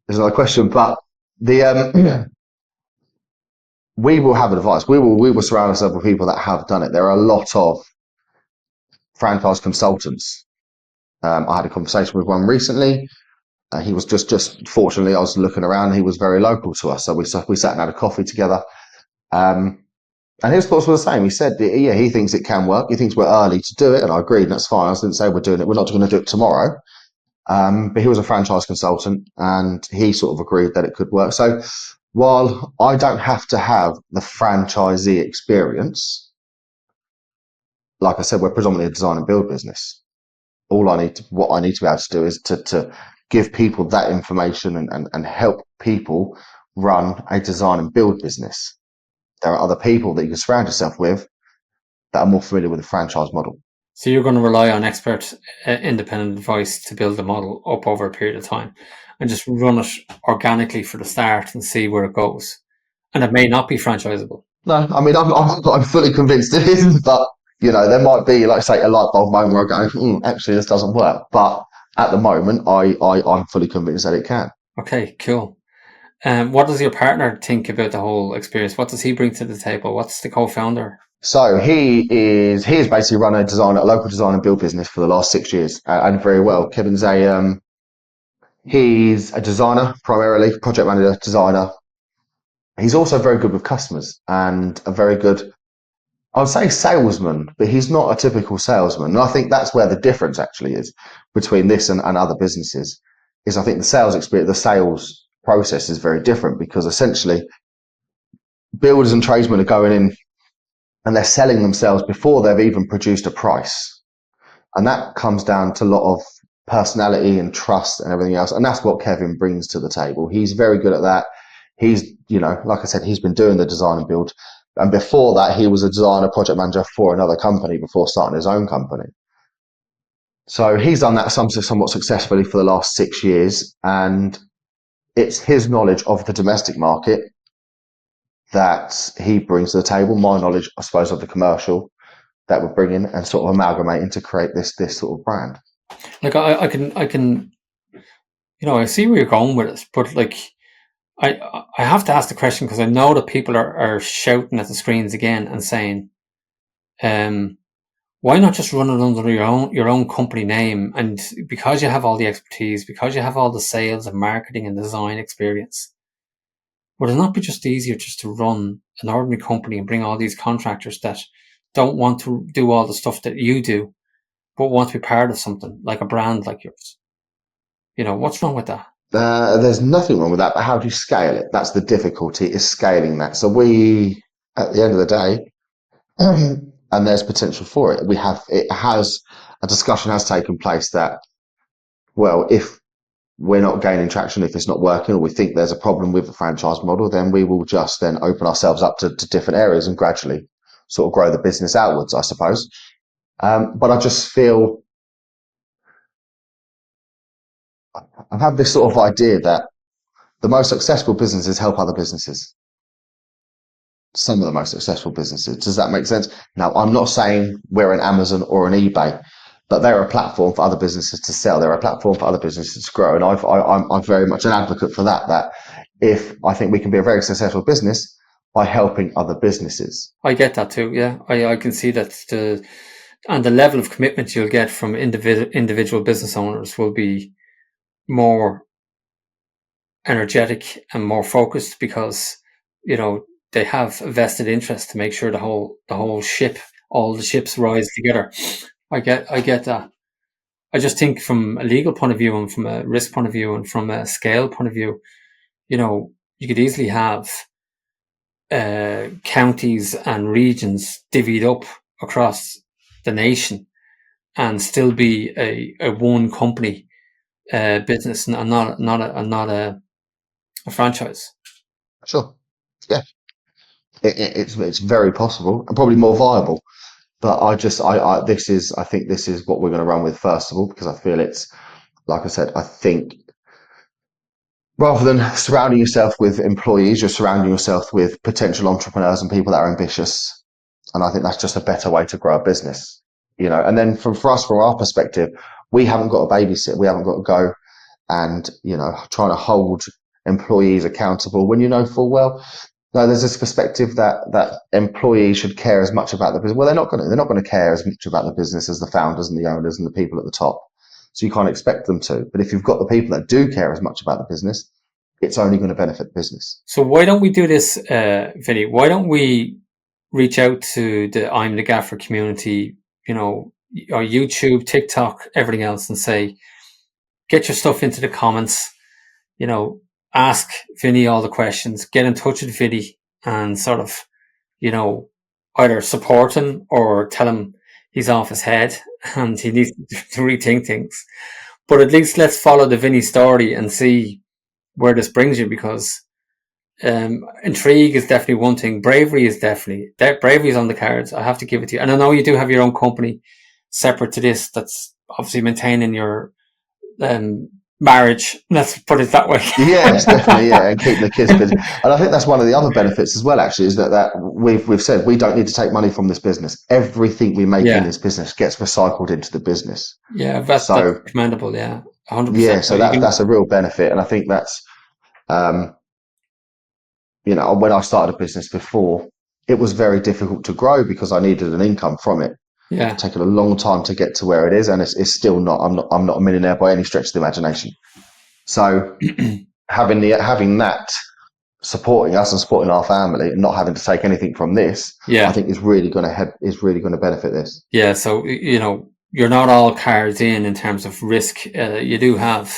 another question. But we will have advice. We will surround ourselves with people that have done it. There are a lot of franchise consultants. I had a conversation with one recently. He was just fortunately, I was looking around. He was very local to us, so we sat and had a coffee together. And his thoughts were the same. He said, yeah, he thinks it can work. He thinks we're early to do it, and I agreed, and that's fine. I didn't say we're doing it. We're not going to do it tomorrow. But he was a franchise consultant, and he sort of agreed that it could work. So while I don't have to have the franchisee experience, like I said, we're predominantly a design and build business. What I need to be able to do is to give people that information and help people run a design and build business. there are other people that you can surround yourself with that are more familiar with the franchise model. So you're going to rely on expert independent advice to build the model up over a period of time and just run it organically for the start and see where it goes. And it may not be franchisable. No, I mean, I'm fully convinced it is, but there might be, like say, a light bulb moment where I go, actually, this doesn't work. But at the moment, I'm fully convinced that it can. Okay, cool. What does your partner think about the whole experience? What does he bring to the table? What's the co-founder? So he is basically run a local design and build business for the last 6 years, and very well. Kevin's he's a designer primarily, project manager, designer. He's also very good with customers and a very good, I would say, salesman, but he's not a typical salesman. And I think that's where the difference actually is between this and other businesses. Is I think the sales experience, the sales process is very different, because essentially builders and tradesmen are going in and they're selling themselves before they've even produced a price. And that comes down to a lot of personality and trust and everything else. And that's what Kevin brings to the table. He's very good at that. He's, like I said, he's been doing the design and build. And before that, he was a designer project manager for another company before starting his own company. So he's done that somewhat successfully for the last 6 years. And it's his knowledge of the domestic market that he brings to the table. My knowledge, I suppose, of the commercial that we're bringing and sort of amalgamating to create this sort of brand. Like I can, I see where you're going with it, but like, I have to ask the question because I know that people are shouting at the screens again and saying, why not just run it under your own company name? And because you have all the expertise, because you have all the sales and marketing and design experience, would it not be just easier just to run an ordinary company and bring all these contractors that don't want to do all the stuff that you do, but want to be part of something like a brand like yours? What's wrong with that? There's nothing wrong with that, but how do you scale it? That's the difficulty, is scaling that. So we, at the end of the day, and there's potential for it. A discussion has taken place that, well, if we're not gaining traction, if it's not working, or we think there's a problem with the franchise model, then we will just then open ourselves up to different areas and gradually sort of grow the business outwards, I suppose. But I just feel I've had this sort of idea that the most successful businesses help other businesses. Some of the most successful businesses. Does that make sense? Now, I'm not saying we're an Amazon or an eBay, but they're a platform for other businesses to sell. They're a platform for other businesses to grow. And I'm very much an advocate for that, if I think we can be a very successful business by helping other businesses. I get that too. Yeah, I can see that and the level of commitment you'll get from individual business owners will be more energetic and more focused because, they have a vested interest to make sure all the ships rise together. I get that. I just think from a legal point of view and from a risk point of view and from a scale point of view, you could easily have counties and regions divvied up across the nation and still be a one company business and not a franchise. Sure. Yeah. It's very possible and probably more viable. But I think this is what we're going to run with first of all, because I feel it's, like I said, I think rather than surrounding yourself with employees, you're surrounding yourself with potential entrepreneurs and people that are ambitious. And I think that's just a better way to grow a business, and then from our perspective, we haven't got to babysit. We haven't got to go and, trying to hold employees accountable when full well. No, there's this perspective that employees should care as much about the business. Well, they're not going to care as much about the business as the founders and the owners and the people at the top. So you can't expect them to. But if you've got the people that do care as much about the business, it's only going to benefit the business. So why don't we do this, Vinnie? Why don't we reach out to the I'm the Gaffer community, or YouTube, TikTok, everything else, and say, get your stuff into the comments, ask Vinnie all the questions, get in touch with Vinnie and sort of, either support him or tell him he's off his head and he needs to rethink things. But at least let's follow the Vinnie story and see where this brings you, because Intrigue is definitely one thing. Bravery is bravery is on the cards. I have to give it to you. And I know you do have your own company separate to this. That's obviously maintaining your marriage. Let's put it that way. Yes, definitely, yeah, and keep the kids busy. And I think that's one of the other benefits as well, actually, is that we've said we don't need to take money from this business. Everything we make in this business gets recycled into the business. Yeah, that's commendable. Yeah, 100%. Yeah, so that's a real benefit, and I think that's you know, when I started a business before, it was very difficult to grow because I needed an income from it. Yeah, It's taken a long time to get to where it is, and it's still not. I'm not a millionaire by any stretch of the imagination. So having that supporting us and supporting our family and not having to take anything from this, I think is really going to benefit this. Yeah. So, you know, you're not all cards in terms of risk. You do have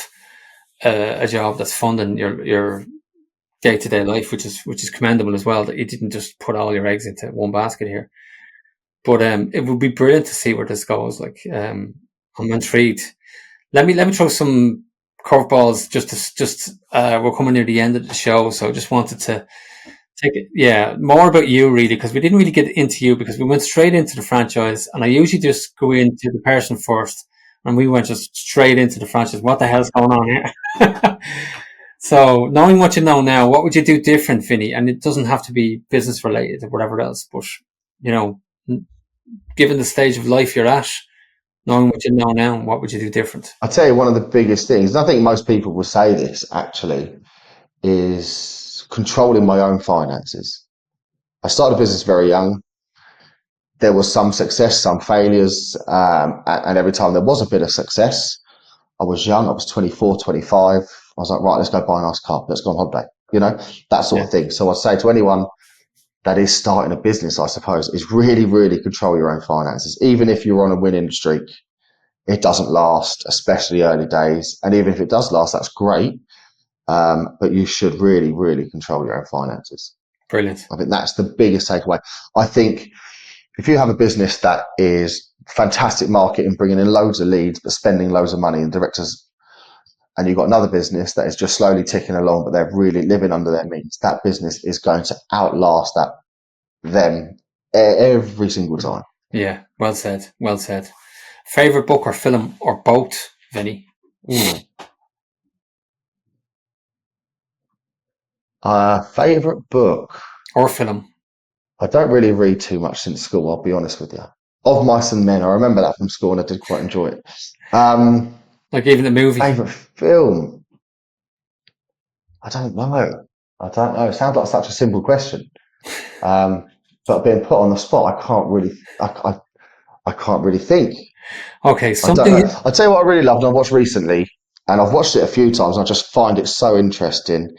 a job that's funding your day-to-day life, which is commendable as well, that you didn't just put all your eggs into one basket here. But it would be brilliant to see where this goes. Like, I'm intrigued. Let me throw some curveballs. We're coming near the end of the show, so I just wanted to take it. Yeah, more about you really, because we didn't really get into you because we went straight into the franchise, and I usually just go into the person first, and we went just straight into the franchise. What the hell's going on here? So, knowing what you know now, what would you do different, Vinny? And it doesn't have to be business related or whatever else, but you know, given the stage of life you're at, knowing what you know now, what would you do different? I'll tell you one of the biggest things, and I think most people will say this actually, is controlling my own finances. I started a business very young. There was some success, some failures, and every time there was a bit of success, I was young, I was 24, 25. I was like, right, let's go buy a nice car. Let's go on holiday, you know, that sort of thing. So I'd say to anyone that is starting a business, I suppose, is really, really control your own finances. Even if you're on a winning streak, it doesn't last, especially early days. And even if it does last, that's great. But you should really, really control your own finances. Brilliant. I think that's the biggest takeaway. I think if you have a business that is fantastic marketing, bringing in loads of leads, but spending loads of money, and directors, and you've got another business that is just slowly ticking along, but they're really living under their means, that business is going to outlast them every single time. Yeah, well said. Well said. Favorite book or film or both, Vinny? Favorite book or film? I don't really read too much since school, I'll be honest with you. Of Mice and Men, I remember that from school and I did quite enjoy it. Like even the movie? Favorite film? I don't know. It sounds like such a simple question. But being put on the spot, I can't really think. Okay, something. I'll tell you what I really loved and I watched recently, and I've watched it a few times and I just find it so interesting,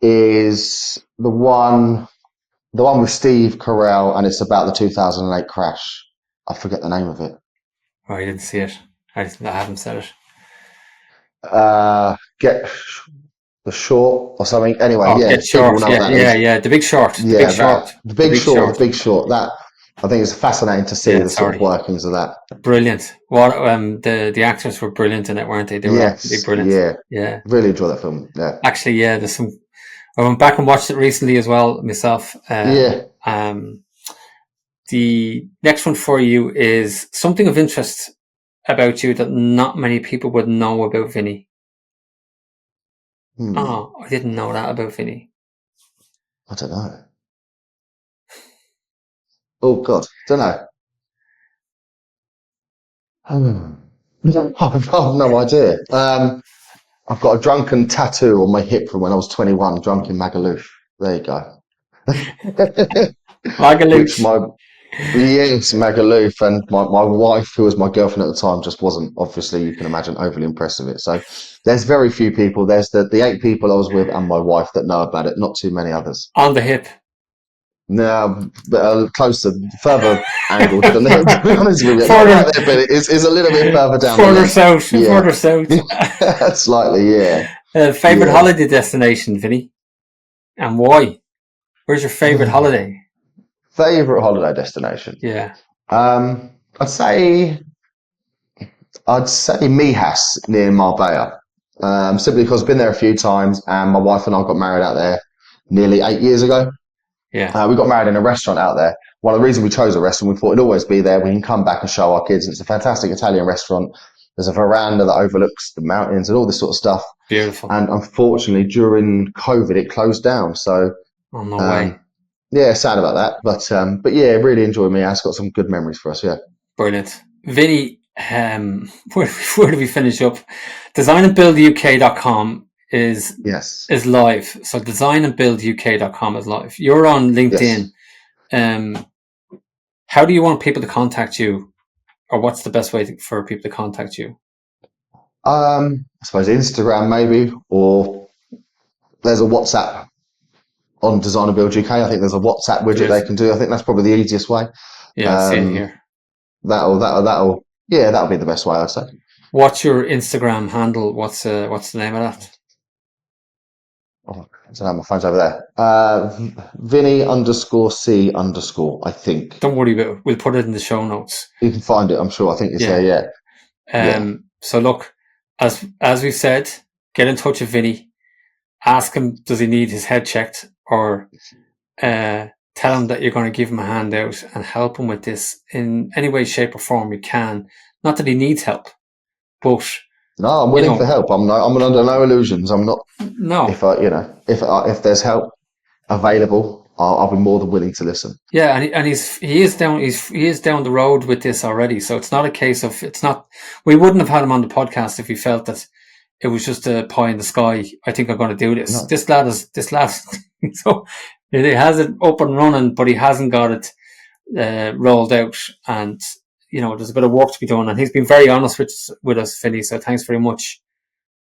is the one with Steve Carell, and it's about the 2008 crash. I forget the name of it. Oh, I didn't see it. I haven't said it. Get the Short or something. Anyway, Get Short. Yeah. The Big Short. The Big Short. That I think it's fascinating to see the sort of workings of that. Brilliant. What the actors were brilliant in it, weren't they? They were brilliant. Yeah. Really enjoyed that film. Yeah. Actually, yeah. There's some. I went back and watched it recently as well myself. The next one for you is something of interest about you that not many people would know about Vinny. Oh, I didn't know that about Vinny. I don't know. Oh God, don't know. I've no idea. I've got a drunken tattoo on my hip from when I was 21, drunk in Magaluf. There you go. Magaluf. Yes, Magaluf, and my wife, who was my girlfriend at the time, just wasn't, obviously, you can imagine, overly impressed with it. So there's very few people. There's the 8 people I was with and my wife that know about it, not too many others. On the hip? No, closer, further angled than the hip, to be honest with you. Not right there, but it's a little bit further down. Further south. Slightly, yeah. Favourite holiday destination, Vinny? And why? Where's your favourite holiday? Favourite holiday destination? Yeah. I'd say Mijas near Marbella. Simply because I've been there a few times and my wife and I got married out there. nearly 8 years ago. Yeah. We got married in a restaurant out there. One of the reasons we chose a restaurant, we thought it'd always be there. We can come back and show our kids. It's a fantastic Italian restaurant. There's a veranda that overlooks the mountains and all this sort of stuff. Beautiful. And unfortunately, during COVID, it closed down. So, Oh, no way. yeah, sad about that. But yeah, really enjoyed me. It's got some good memories for us. Yeah. Brilliant. Vinny, where do we finish up? Designandbuilduk.com is live. So designandbuilduk.com is live. You're on LinkedIn. Yes. How do you want people to contact you, or what's the best way for people to contact you? I suppose Instagram maybe, or there's a WhatsApp on Design and Build UK. I think there's a WhatsApp widget they can do. I think that's probably the easiest way. Yeah, I see it here. That'll be the best way, I'd say. What's your Instagram handle? What's the name of that? Oh, I don't know, my phone's over there. Vinnie_C_, I think. Don't worry about it. We'll put it in the show notes. You can find it, I'm sure. I think it's there, yeah. So look, as we've said, get in touch with Vinny. Ask him, does he need his head checked? Or tell him that you're going to give him a hand out and help him with this in any way, shape or form you can. Not that he needs help, but... No, I'm willing for help. I'm under no illusions. I'm not. No. If there's help available, I'll be more than willing to listen. Yeah, and he is down the road with this already. So it's not a case of we wouldn't have had him on the podcast if we felt that it was just a pie in the sky. I think I'm going to do this. No. This lad so he has it up and running, but he hasn't got it rolled out, and there's a bit of work to be done, and he's been very honest with us, Vinny. So thanks very much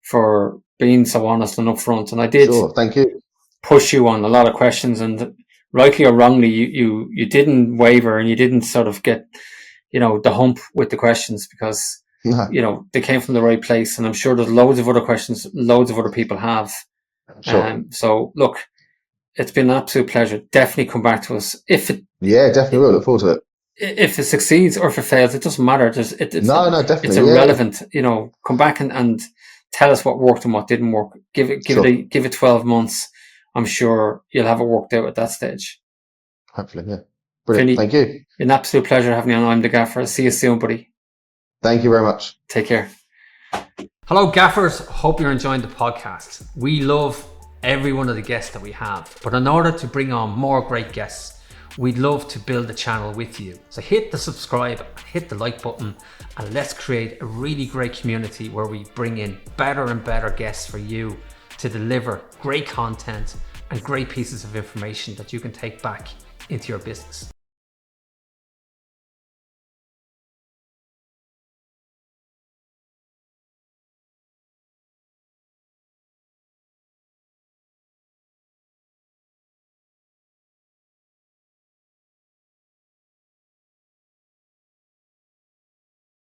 for being so honest and upfront. And I did thank you. Push you on a lot of questions, and rightly or wrongly, you didn't waver, and you didn't sort of get the hump with the questions, because they came from the right place. And I'm sure there's loads of other questions, loads of other people have. Sure. So look, it's been an absolute pleasure. Definitely come back to us definitely will. Look forward to it. If it succeeds or if it fails, it doesn't matter. Definitely. It's irrelevant. Come back and tell us what worked and what didn't work. Give it 12 months. I'm sure you'll have it worked out at that stage. Hopefully, yeah. Brilliant. Vinny, thank you. An absolute pleasure having you on. I'm the Gaffer. See you soon, buddy. Thank you very much. Take care. Hello, Gaffers. Hope you're enjoying the podcast. We love every one of the guests that we have, but in order to bring on more great guests, we'd love to build a channel with you. So hit the subscribe, hit the like button, and let's create a really great community where we bring in better and better guests for you to deliver great content and great pieces of information that you can take back into your business.